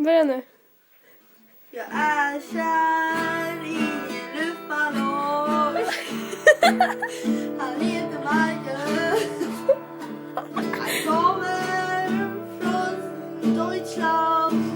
Börja nu. Jag är kär i en luftballong. Han heter Michael. Han kommer från Deutschland.